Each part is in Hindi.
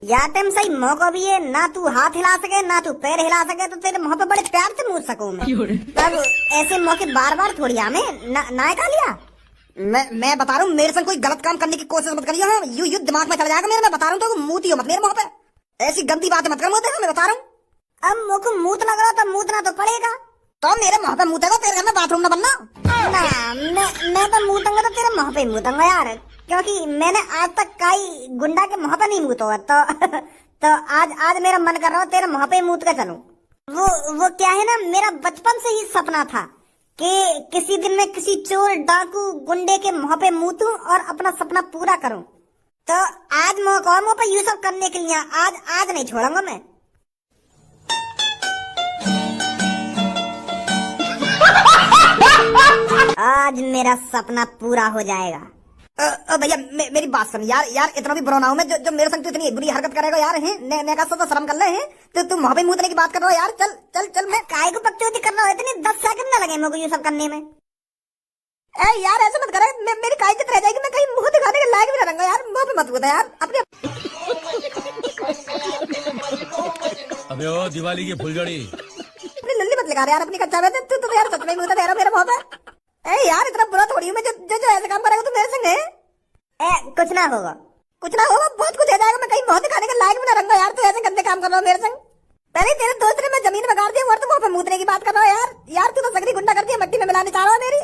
या टाइम सही मौका भी है, ना तू हाथ हिला सके ना तू पैर हिला सके, तो तेरे मुंह पे बड़े प्यार से मूछ सकूं मैं। तब ऐसे मौके बार बार थोड़ी आमे ना का लिया। मैं बता रहा हूँ, मेरे संग कोई गलत काम करने की कोशिश मत करिए। हाँ, यू दिमाग में चला जाएगा मेरे। मैं बता रहा हूँ तो मूती हो मत मेरे मुंह पे, ऐसी गंदी बातें मत कर मुझे। मैं बता रहा हूँ, अब मुँह को मूत लग रहा तो मूतना तो पड़ेगा। तो मेरे मुंह पे मूतेगा, तेरे घर में बाथरूम न बनना। मैं तो मूतूंगा तो तेरे मुंह पे मूतूंगा यार, क्योंकि मैंने आज तक कई गुंडा के मुंह पे नहीं मूता तो आज मेरा मन कर रहा है तेरे मुंह पे मूत के चलूं। वो क्या है ना, मेरा बचपन से ही सपना था कि किसी दिन मैं किसी चोर डाकू गुंडे के मुंह पे मूतूं और अपना सपना पूरा करूं। तो आज मौका है मुंह पे ये सब करने के लिए। आज नहीं छोड़ूंगा मैं। आज मेरा सपना पूरा हो जाएगा। भैया मेरी बात सुन यार इतना भी बुरा ना हूं मैं, जो मेरे संग तो इतनी बुरी हरकत करेगा यार। है मैं का तो शर्म कर ले है, तो तुम वहां पे मूतने की बात कर रहा हो यार। चल चल चल, मैं काय को बकचोदी कर रहा हूँ, इतने 10 सेकंड ना लगे मेरे को ये सब करने में। यार ऐसा मत करे, मेरी काय इज्जत रह जाएगी। मैं कहीं मुंह दिखाने के लायक भी ना रहूंगा यार। मुंह पे मत बता यार अपने। अबे ओ दिवाली की फुलझड़ी अपनी लल्ली मत लगा रहा यार अपनी कच्चा में। तू यार सच में मुंह दे रहा मेरे मुंह पे। यार इतना बुरा थोड़ी हूँ मैं, जो ऐसा काम करेगा तू मेरे संग है। कुछ ना होगा बहुत कुछ हो जाएगा। मैं कहीं मुंह दिखाने के लायक भी ना रहूंगा यार। तू ऐसे गंदे काम कर रहा हो मेरे संग। पहले तेरे दोस्त ने मैं जमीन में गाड़ दी और तू मुंह पे मूतने की बात कर रहा है यार तू तो सगरी गुंडा कर दिया, मट्टी में मिलाने चाह रहा है मेरी।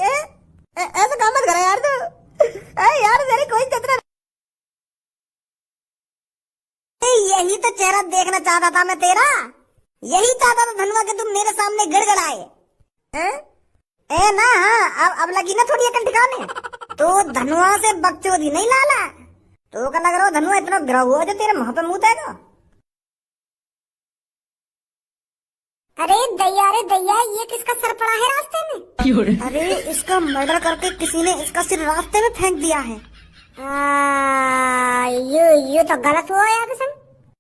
ऐसा काम मत करा यार तू। यार मेरी कोई इज्जत ना। यही तो चेहरा देखना चाहता था मैं तेरा, यही चाहता था धनवा के तुम मेरे सामने गिड़गिड़ाए। ना हाँ, अब लगी ना थोड़ी अकल ठिकाने। तो धनुआ से बकचोदी नहीं लाला, तो क्या लग रहा हो धनुआ इतना गिरा हुआ जो तेरे मुंह पे मूतेगा। अरे दैया ये किसका सर पड़ा है रास्ते में? अरे इसका मर्डर करके किसी ने इसका सिर रास्ते में फेंक दिया है। यू तो गलत हुआ यार तुम।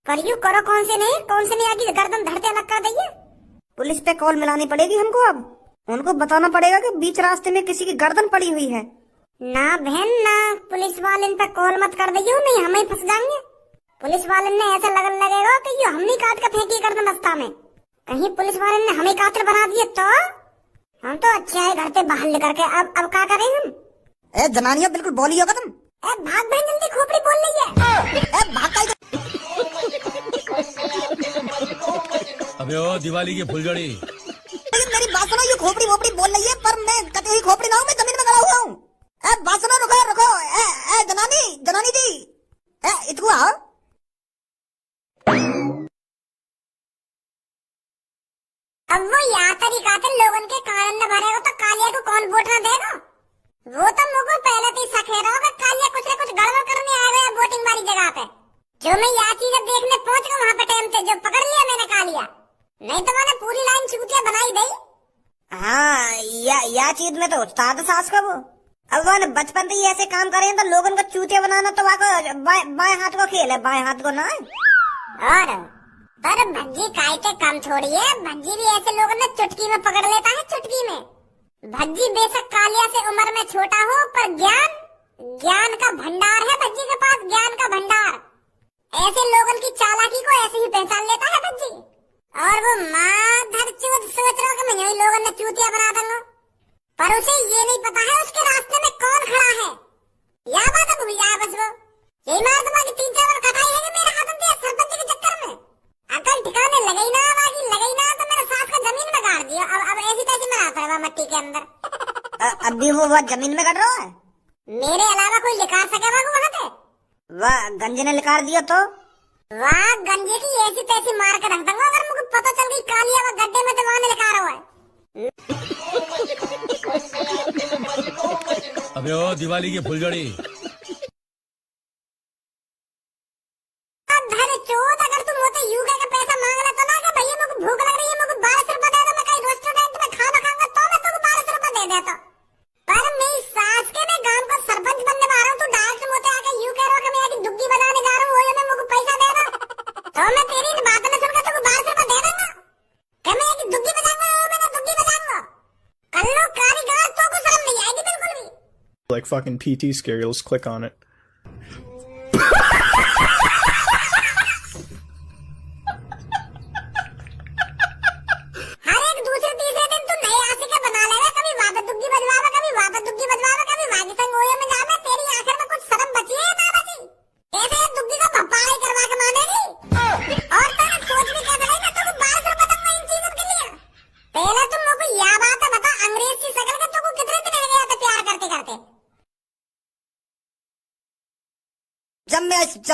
पर यू करो कौन से नहीं आगे गर्दन धरते अलग कर देंगे। पुलिस पे कॉल मिलानी पड़ेगी हमको। अब उनको बताना पड़ेगा कि बीच रास्ते में किसी की गर्दन पड़ी हुई है। ना बहन ना, पुलिस वाले पे कॉल मत कर दियो, नहीं हम ही फंस जाएंगे। पुलिस वाले ने ऐसा लगेगा कि ये हमने काट के फेंकी गर्दन रास्ता में। कहीं पुलिस वाले ने हमें कातिल बना दिए तो हम तो अच्छे है घर से बाहर लेकर के। अब क्या करें हम? जनानियों बिल्कुल बोली होगा तुम। भाग बहन जल्दी, खोपड़ी बोल रही है। भाग। अबे ओ दिवाली की फुलझड़ी मेरी बात सुनो, ये खोपड़ी वोपड़ी बोल रही है पर मैं कभी हुई खोपड़ी ना हूँ, मैं जमीन में गड़ा हुआ हूँ। बात सुनो, रुको जनानी जी इतको आओ। अब वो यहाँ तरीका से लोगन के कारण न भरेगा तो कालिया को कौन वोट न देगा? वो तो मुझको पहले से शक है रहा कालिया कुछ न कुछ गड़बड़ करने आया हुआ वोटिंग वाली जगह पे। जो मैं यह चीज देखने पहुंच गया वहाँ पे टाइम से, जो पकड़ लिया मैंने कालिया, नहीं तो मैंने पूरी लाइन चूतिया बनाई दी। हाँ या चीज में तो उस्ताद सास का वो। अब वो बचपन से ही ऐसे काम करे तो लोगों को चूतिया बनाना तो बाएं हाथ को खेल है, बाएं हाथ को ना। और पर भज्जी काय के कम थोड़ी है, भज्जी भी ऐसे लोगों ने चुटकी में पकड़ लेता है, चुटकी में। भज्जी बेशक कालिया से उम्र में छोटा हो पर ज्ञान का भंडार है भज्जी के पास, ज्ञान का भंडार। ऐसे लोगों की चालाकी को ऐसे ही पहचान लेता है भज्जी। और वो माधर चूत सोच रहा कि मैं यही लोगों ने चूतिया बना दूंगा, पर उसे ये नहीं पता है उसके रास्ते में कौन खड़ा है। यह बात भूल जाए बस वो। यही मार दूंगा कि 3-4 बार कटाई है मेरे हाथों से सरपंच के चक्कर में। अकल ठिकाने लगी ना तो मेरे साथ का जमीन में गाड़ दिया। अब ऐसी तैसी मरा पड़ेगा मट्टी के अंदर। अभी वो जमीन में गड़ रहा है, मेरे अलावा कोई लिखा सकेगा वहाँ पे? वह गंजे ने लिखा दिया तो वाह, गंजे की ऐसी तैसी मार के रख दूंगा अगर मुझे पता चल गई कालिया वो गड्ढे में तो वहाँ ने लिखा रहा है। अबे ओ दिवाली की फुलझड़ी अगर तुम होते यूके का पैसा मांग रहा तो ना कि भैया मुझे भूख लग रही है, मुझे 1200 रुपए दे दो, मैं कहीं रेस्टोरेंट में खाना खाऊंगा तो मैं तुमको 1200 रुपए दे देता। पर मेरी सास के मैं गांव का सरपंच बनने वाला हूँ, तू डायरेक्ट मुझे आके यूं कह रहा कि मैं आके दुग्गी बनाने जा रहा हूँ, वो मैं मुझे पैसा दे रहा तो मैं तेरी बात में सुनकर तुमको 1200 रुपए दे दूंगा। क्या मैं आके दुग्गी बजाऊंगा? मैंने दुग्गी बजाऊंगा कर लो कारीगर, तो कुछ शर्म नहीं आएगी बिल्कुल भी। Like fucking PT scary, let's click on it.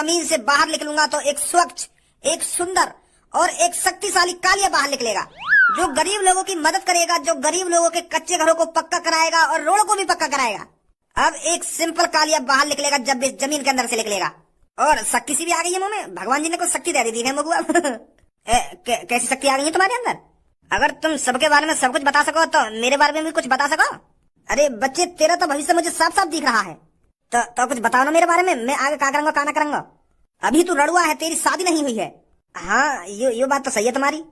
जमीन से बाहर निकलूंगा तो एक स्वच्छ, एक सुंदर और एक शक्तिशाली कालिया बाहर निकलेगा, जो गरीब लोगों की मदद करेगा, जो गरीब लोगों के कच्चे घरों को पक्का कराएगा और रोडों को भी पक्का कराएगा। अब एक सिंपल कालिया बाहर निकलेगा जब भी जमीन के अंदर से निकलेगा। और शक्ति सी भी आ गई है मुंह में, भगवान जी ने कुछ शक्ति दे दी है मगुआ। कैसी शक्ति आ गई है तुम्हारे अंदर? अगर तुम सबके बारे में सब कुछ बता सको तो मेरे बारे में भी कुछ बता सको। अरे बच्चे, तेरा तो भविष्य मुझे साफ साफ दिख रहा है, तो कुछ बताओ ना मेरे बारे में, मैं आगे क्या करूंगा क्या ना करूंगा। अभी तू रड़ुआ है, तेरी शादी नहीं हुई है। हाँ, ये बात तो सही है तुम्हारी,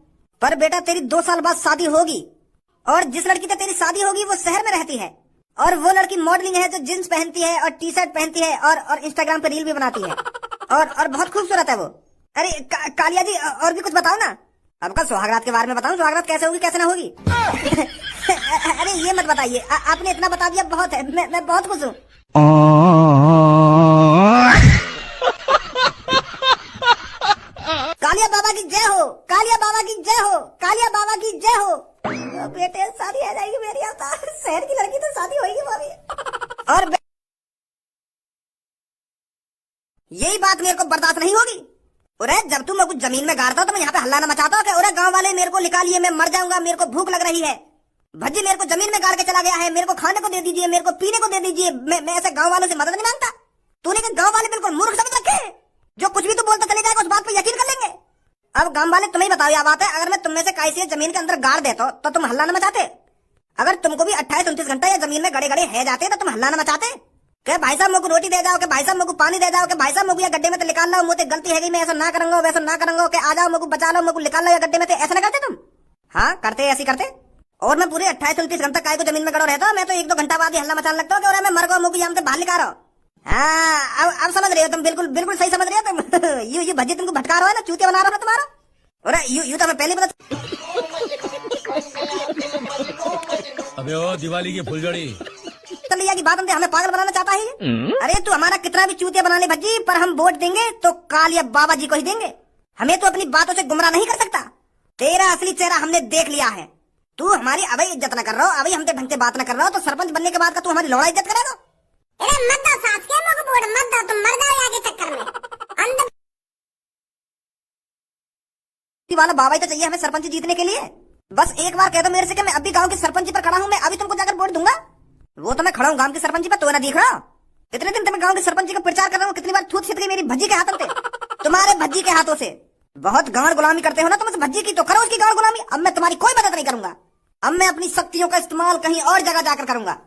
पर बेटा तेरी 2 साल बाद शादी होगी, और जिस लड़की से तेरी शादी होगी वो शहर में रहती है, और वो लड़की मॉडलिंग है जो जींस पहनती है और टी शर्ट पहनती है और इंस्टाग्राम पे रील भी बनाती है, और बहुत खूबसूरत है वो। अरे कालिया जी, और भी कुछ बताओ ना। अब कल सुहागरात के बारे में बताऊं, सुहागरात कैसे होगी कैसे ना होगी। अरे ये मत बताइए, आपने इतना बता दिया बहुत है, मैं बहुत खुश हूँ। कालिया बाबा की जय हो, कालिया बाबा की जय हो, कालिया बाबा की जय हो। बेटे शादी आ जाएगी मेरी, अब शहर की लड़की तो शादी होगी भाभी। और यही बात मेरे को बर्दाश्त नहीं होगी। अरे जब तुम कुछ जमीन में गाड़ता हो तो मैं यहाँ पे हल्ला न मचाता हूँ कि अरे गांव वाले मेरे को निकालिए, मैं मर जाऊंगा, मेरे को भूख लग रही है। भज्जी मेरे को जमीन में गाड़ के चला गया है, मेरे को खाने को दे दीजिए, मेरे को पीने को दे दीजिए। मैं ऐसे गांव वालों से मदद नहीं मांगता। तूने कहा गांव वाले बिल्कुल मूर्ख समझ रखे हैं, जो कुछ भी तू बोलता चले जाएगा उस बात पे यकीन कर लेंगे। अब गांव वाले तुम्हें बताओ यह बात है, अगर मैं तुम में से कैसी जमीन के अंदर गाड़ देता तो तुम हल्ला न मचाते। अगर तुमको भी 28-29 घंटा या जमीन में गड़े गड़े है जाते तो तुम हल्ला न मचाते। के भाई साहब मुझको रोटी दे जाओ, के भाई साहब मुझको पानी दे जाओ, के भाई साहब मुझको या गड्ढे में तो निकाल लो, मुझे गलती है मैं ऐसा ना करूंगा वैसा ना करूंगा, के आ जाओ मुझको बचा लो, मुझको निकाल लो या गड्ढे में। ऐसा ना करते तुम? हाँ करते, ऐसी करते। और मैं पूरे 28-29 घंटा काय को जमीन में गड़ा रहता, मैं तो 1-2 घंटा बाद ही हल्ला मचाने लगता हूँ कि मैं मर गया, मुझको यहाँ से बाहर निकाल रहा हूँ। हाँ अब समझ रहे हो तुम, बिल्कुल सही समझ रहे हो तुम। ये भज्जी तुमको भटका रहा है ना, चूतिया बना रहा है तुम्हारा। अरे यू तो मैं पहले बता। अबे ओ दिवाली की फुलझड़ी लिया की बात हमें पागल बनाना चाहता है। अरे तू हमारा कितना भी चूतिया बना ले भज्जी, पर हम वोट देंगे तो कालिया बाबा जी को ही देंगे। हमें तो अपनी बातों से गुमराह नहीं कर सकता। तेरा असली चेहरा हमने देख लिया है। तू हमारी अभी इज्जत न कर रहा हो, अभी हमसे ढंग से बात न कर रहा हो, तो सरपंच बनने के बाद का तू हमारी लौड़ा इज्जत करेगा। अरे मत दो सास के मुझको वोट मत दो, तुम मर जाओ आगे चक्कर में। अंदर वाला बाबा ही तो चाहिए हमें सरपंच जीतने के लिए। बस एक बार कह दो मेरे से कि मैं अभी गांव के सरपंच पर खड़ा हूँ, मैं अभी तुमको जाकर वोट दूंगा। वो तो मैं खड़ा हूँ गांव के सरपंच पर, तो ना दिख रहा। इतने दिन तो मैं गांव के सरपंच का प्रचार कर रहा हूँ, कितनी बार थूत छिट गई मेरी भज्जी के हाथों से, तुम्हारे भज्जी के हाथों से। बहुत गांव गुलामी करते हो ना तुम, भज्जी की तो करो उसकी गांव गुलामी। अब मैं तुम्हारी कोई मदद नहीं करूंगा, अब मैं अपनी शक्तियों का इस्तेमाल कहीं और जगह जाकर करूंगा।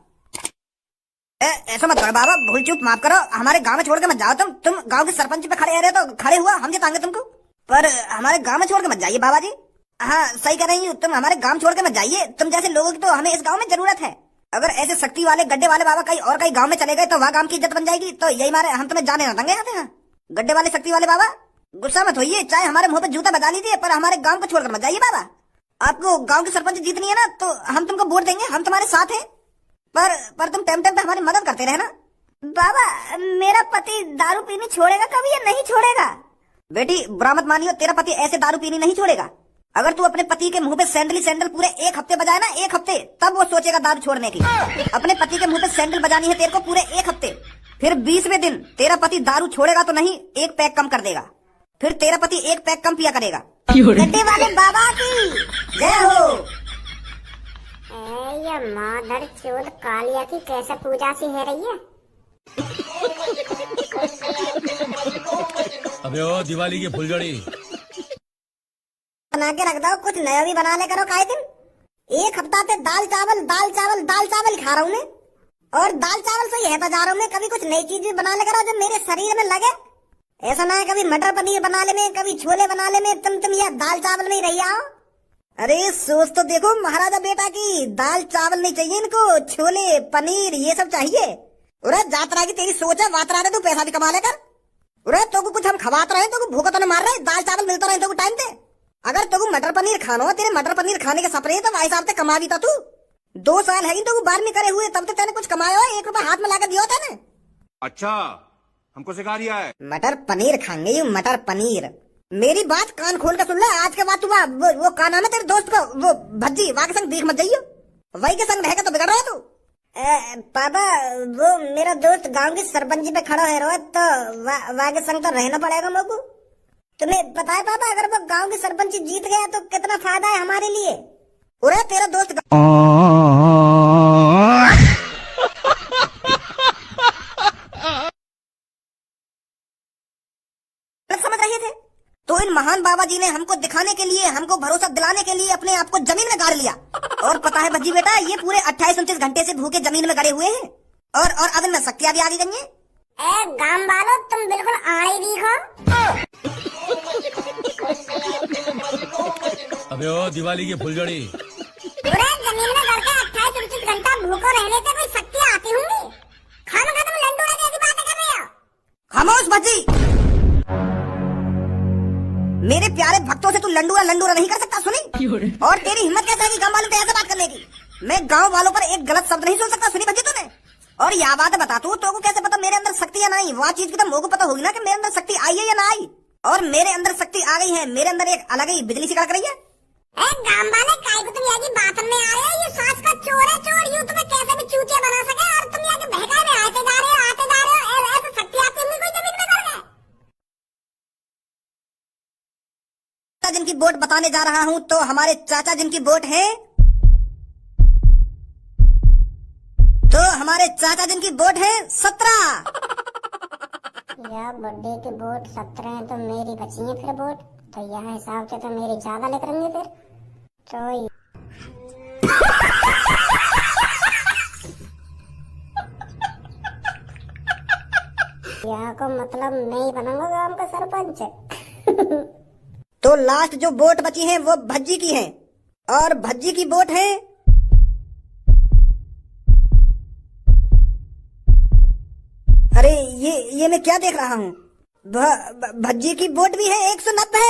ऐसा मत करो बाबा, भूल चूक माफ करो, हमारे गांव में छोड़ के मत जाओ। तुम गांव के सरपंच पे खड़े रहे तो खड़े हुआ हम जिताएंगे तुमको, पर हमारे गांव में छोड़ के मत जाइए बाबा जी। हाँ सही कह रही हूँ, तुम हमारे गांव छोड़ के मत जाइए। तुम जैसे लोगों की तो हमें इस गांव में जरूरत है। अगर ऐसे शक्ति वाले गड्ढे वाले बाबा कहीं और कहीं गांव में चले गए तो वहाँ गांव की इज्जत बन जाएगी। तो यही मारे हम तुम्हें जाने ना देंगे। यहाँ गड्ढे वाले शक्ति वाले बाबा गुस्सा मत होइए, चाहे हमारे मुंह पे जूता बजा लीजिए, पर हमारे गांव को छोड़कर मत जाइए बाबा। आपको गांव की सरपंच जीतनी है ना, तो हम तुमको वोट देंगे, हम तुम्हारे साथ हैं, पर तुम टाइम टाइम पे हमारी मदद करते रहना। बाबा मेरा पति दारू पीनी छोड़ेगा कभी या नहीं छोड़ेगा? बेटी बुरा मत मानियो, तेरा पति ऐसे दारू पीनी नहीं छोड़ेगा। अगर तू अपने पति के मुंह पे सैंडल पूरे 1 हफ्ते बजाए ना, 1 हफ्ते, तब वो सोचेगा दारू छोड़ने की। अपने पति के मुंह पे सैंडल बजानी है तेरे को पूरे 1 हफ्ते, फिर 20वें दिन तेरा पति दारू छोड़ेगा तो नहीं, 1 पैक कम कर देगा, फिर तेरा पति 1 पैक कम पिया करेगा। गड्ढे वाले बाबा की जय हो। ये माधर चोद कालिया की कैसे पूजा सी है रही है। अबे ओ दिवाली की फुलझड़ी बना के रख दो, कुछ नया भी बना ले करो। काहे दिन 1 हफ्ता से दाल चावल खा रहा हूँ मैं, और दाल चावल से ही है जा रहा हूँ मैं। कभी कुछ नई चीज भी बना ले करो जो मेरे शरीर में लगे। ऐसा ना है कभी मटर पनीर बना ले में, कभी छोले बना ले में, तुम यह दाल चावल में ही रही आओ। अरे सोच तो देखो महाराजा बेटा की, दाल चावल नहीं चाहिए इनको, छोले पनीर ये सब चाहिए। अरे जातरा की तेरी सोच है, वातरा रहे तू पैसा भी कमा लेकर। अरे तो कुछ हम खवाते रहे तो भूखा तो न मार रहे, दाल चावल मिलता रहे तो टाइम पे। अगर तो मटर पनीर खाना हो, तेरे मटर पनीर खाने के सपने तो भाई साहब से कमा भी था तू। 2 साल है तो 12वीं करे हुए, तब तो तेने कुछ कमाया हो, 1 रुपया हाथ में लाकर दिया था। अच्छा हमको सिखा रिया है। मटर पनीर खाएंगे, मटर पनीर। मेरी बात कान खोल कर सुन ले, आज के बाद तू वो का नाम है तेरे दोस्त को, वो भज्जी, वहाँ के संग देख मत जाइयो, वही के संग रहेगा तो बिगड़ रहा है तू। पापा वो मेरा दोस्त गांव की सरपंची पे खड़ा है रोज तो वागे संग तो रहना पड़ेगा मोको। तुम्हें पता है पापा अगर वो गांव की सरपंची जीत गया तो कितना फायदा है हमारे लिए। पूरा तेरा दोस्त समझ रहे थे तो इन महान बाबा जी ने हमको दिखाने के लिए, हमको भरोसा दिलाने के लिए अपने आप को जमीन में गाड़ लिया। और पता है भज्जी बेटा, ये पूरे 28-29 घंटे से भूखे जमीन में गड़े हुए हैं और अब इनमें शक्तियां भी आ गई हैं। गांव वालों तुम बिल्कुल आड़े दिखो। अबे ओ दिवाली की फुलझड़ी, पूरे जमीन में गड़ के 28-29 घंटा भूखो रहने से कोई शक्ति आती होंगी। खाना खा तुम लंडू जैसी बातें कर रहे हो। खामोश भज्जी, मेरे प्यारे भक्तों से तू लंडूरा नहीं कर सकता सुनी। और तेरी हिम्मत कैसे है कि गांव वालों से ऐसे बात करने की। मैं गांव वालों पर एक गलत शब्द नहीं सुन सकता सुनी भज्जी तूने। और यह बात बता तू तो कैसे पता मेरे अंदर शक्ति या नहीं। वह चीज की तो मोको पता होगी ना कि मेरे अंदर शक्ति आई है या ना आई। और मेरे अंदर शक्ति आ गई है, मेरे अंदर एक अलग ही बिजली सी कड़क रही है। गांव वाले काय को तुम यहाँ की बात में आ रहे हो। ये सास का चोर है, चोर यूं तुम्हें कैसे भी चूतिया बना सके। और तुम यहाँ के बहकाए में आते जा रहे हो। ऐसे शक्ति आती होंगी कोई जमीन में गड़ गए। जिनकी वोट बताने जा रहा हूँ तो हमारे चाचा जिनकी वोट है, तो हमारे चाचा जिनकी वोट है 17। या बुड्ढे की वोट 17 है तो मेरी बची है फिर वोट। तो यह हिसाब से तो मेरी ज्यादा लेकर रहेंगे फिर तो। यह को मतलब मैं ही बनूंगा गांव का सरपंच। तो लास्ट जो वोट बची है वो भज्जी की है और भज्जी की वोट है अरे ये मैं क्या देख रहा हूँ। भज्जी की वोट भी है 190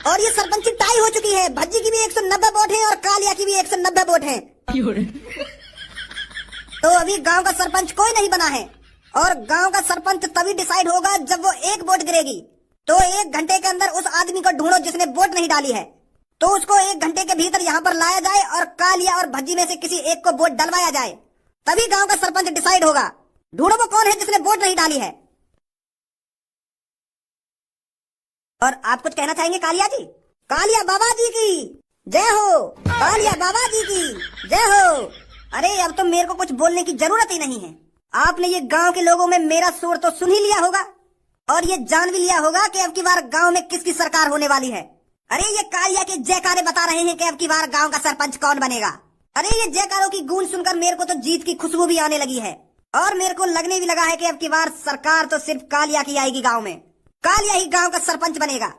और ये सरपंची टाई हो चुकी है। भज्जी की भी 190 वोट है और कालिया की भी 190 वोट है। तो अभी गांव का सरपंच कोई नहीं बना है और गांव का सरपंच तभी डिसाइड होगा जब वो एक वोट गिरेगी। तो 1 घंटे के अंदर उस आदमी को ढूंढो जिसने वोट नहीं डाली है। तो उसको 1 घंटे के भीतर यहाँ पर लाया जाए और कालिया और भज्जी में से किसी एक को वोट डलवाया जाए, तभी गांव का सरपंच डिसाइड होगा। ढूंढो वो कौन है जिसने वोट नहीं डाली है। और आप कुछ कहना चाहेंगे कालिया जी? कालिया बाबा जी की जय हो, कालिया बाबा जी की जय हो। अरे अब तो मेरे को कुछ बोलने की जरूरत ही नहीं है। आपने ये गांव के लोगों में मेरा शोर तो सुन ही लिया होगा और ये जान भी लिया होगा कि अब की बार गांव में किसकी सरकार होने वाली है। अरे ये कालिया के जयकारे बता रहे हैं कि अब की बार गांव का सरपंच कौन बनेगा। अरे ये जयकारों की गूंज सुनकर मेरे को तो जीत की खुशबू भी आने लगी है और मेरे को लगने भी लगा है कि अब की बार सरकार तो सिर्फ कालिया की आएगी गांव में। कालिया ही गांव का सरपंच बनेगा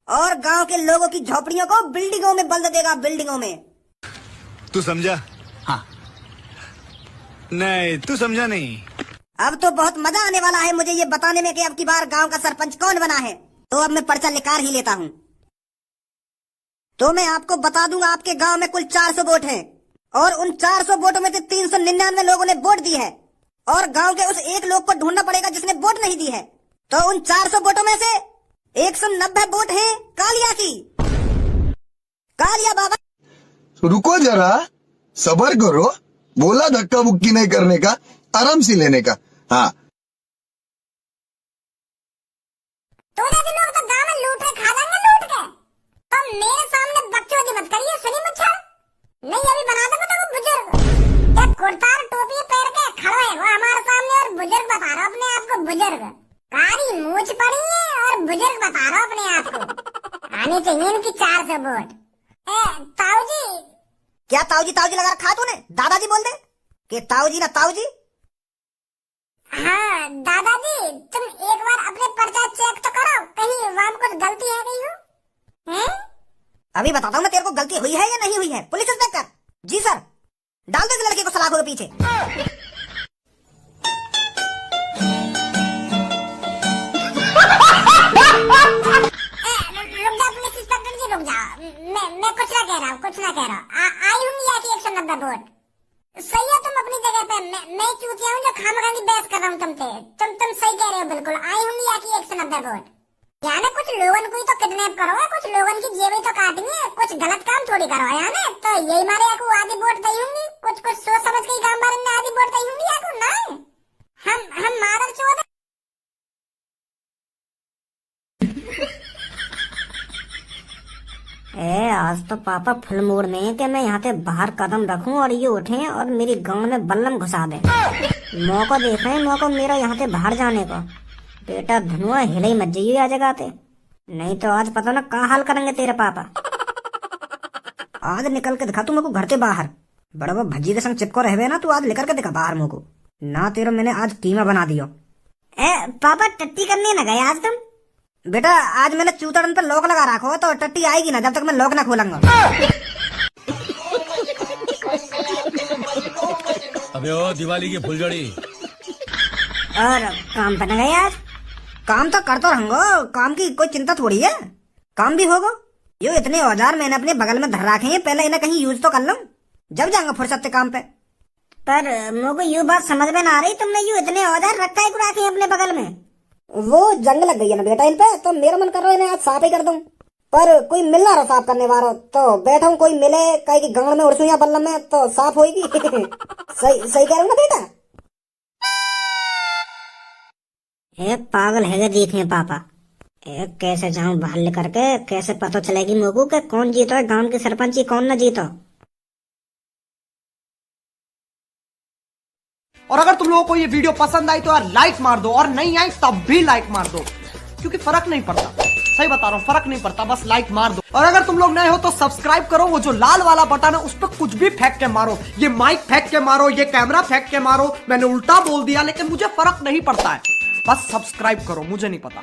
और गांव के लोगों की झोपड़ियों को बिल्डिंगों में बदल देगा, बिल्डिंगों में। तू समझा? हाँ। नहीं तू समझा नहीं। अब तो बहुत मजा आने वाला है मुझे ये बताने में कि अब की बार गांव का सरपंच कौन बना है। तो अब मैं पर्चा निकाल ही लेता हूँ। तो मैं आपको बता दूंगा आपके गांव में कुल 400 वोट हैं और उन 400 वोटों में से 399 लोगों ने वोट दी है और गांव के उस एक लोग को ढूंढना पड़ेगा जिसने वोट नहीं दी है। तो उन 400 वोटों में से 190 वोट हैं कालिया की। कालिया बाबा रुको जरा, सबर करो। बोला धक्का मुक्की नहीं करने का, आराम से लेने का। हाँ तो जैसे लोग तो गांव में लूट के खा लेंगे लूट के। और मेरे सामने बकचोदी मत करिए सुनी मुझे। नहीं अभी बना दूंगा तो वो बुजुर्ग क्या कुर्ता और टोपी पहन के खड़ा है वो हमारे सामने और बुजुर्ग बता रहा अपने आप को। बुजुर्ग कारी मूछ पड़ी है और बुजुर्ग बता रहा अपने आप को। आने चाहिए इनकी 400 वोट। ताऊ जी क्या ताऊजी लगा रखा तूने? दादाजी बोल दे कि ताऊजी ना ताऊजी। हाँ दादाजी तुम एक बार अपने पर्चा चेक तो करो, कहीं वहां कुछ गलती है कहीं हो? हैं? अभी बताता हूँ मैं तेरे को गलती हुई है या नहीं हुई है। पुलिस इंस्पेक्टर जी सर, डाल दो इस लड़के को सलाखों के पीछे। रुक जाओ पुलिस इंस्पेक्टर जी रुक जाओ। मैं कुछ ना कह रहा हूँ। आई हूँ यहाँ की 190 वोट। सही है तुम अपनी जगह पे। मैं चूतिया हूँ जो खामखा की बहस कर रहा हूँ तुमसे। तुम सही कह रहे हो बिल्कुल। आई हूँ यहाँ की 190 वोट। यानी कुछ लोगन को ही तो किडनैप करो है, कुछ लोगन की जेबें तो काटनी है, कुछ गलत काम थोड़ी करो है यानी। तो यही मारे को आधी वोट दी होंगी, कुछ कुछ सोच समझ के ही काम मारने ने आधी वोट दी होंगी याको नहीं। हम मादर चोद आज तो पापा फुल मूड में है कि मैं यहाँ पे बाहर कदम रखूं और ये उठे और मेरी गांव में बल्लम घुसा दे। मौका देख रहे हैं, मौका मेरा यहाँ से बाहर जाने का। बेटा धनुआ हिले ही मत जाइए आ जगह पे, नहीं तो आज पता ना कहाँ हाल करेंगे तेरे पापा। आज निकल के दिखा तू मेरे को घर के बाहर, बड़ा वो भज्जी के संग चिपको रहे ना, तू आज लेकर के दिखा बाहर मेरे को ना। तेरा मैंने आज कीमा बना दियो। पापा टट्टी करने न गए आज तुम? बेटा आज मैंने चूतड़न पे लॉक लगा रखा हो, तो टट्टी आएगी ना जब तक मैं लॉक ना खोलूंगा। अबे ओ दिवाली की फुलझड़ी। और काम पे न गए आज? काम तो करता रहूंगा, काम की कोई चिंता थोड़ी है, काम भी होगा। यो इतने औजार मैंने अपने बगल में धर रखे हैं, पहले इन्हें कहीं यूज तो कर लूं, जब जाऊंगा फुर्सत से काम पे। पर मुझे ये बात समझ में ना आ रही, तुमने यूं इतने औजार रखा है रखे अपने बगल में? वो जंग लग गई है ना बेटा इन पे, तो मेरा मन कर रहा है इन्हें आज साफ ही कर दूं, पर कोई मिल ना रहा साफ करने वाला, तो बैठा हूँ कोई मिले कहीं की गांव में उड़सू या बल्लम में तो साफ होगी। सही कह रहा हूँ ना बेटा? पागल है देखे पापा, कैसे जाऊं बाहर लेकर के, कैसे पता चलेगी मोगू के कौन जीतो है गांव के सरपंच, कौन न जीतो। और अगर तुम लोगों को ये वीडियो पसंद आई तो यार लाइक मार दो, और नहीं आई तब भी लाइक मार दो, क्योंकि फर्क नहीं पड़ता, सही बता रहा हूँ, फर्क नहीं पड़ता, बस लाइक मार दो। और अगर तुम लोग नए हो तो सब्सक्राइब करो, वो जो लाल वाला बटन है उस पर कुछ भी फेंक के मारो, ये माइक फेंक के मारो, ये कैमरा फेंक के मारो, मैंने उल्टा बोल दिया लेकिन मुझे फर्क नहीं पड़ता है, बस सब्सक्राइब करो, मुझे नहीं पता।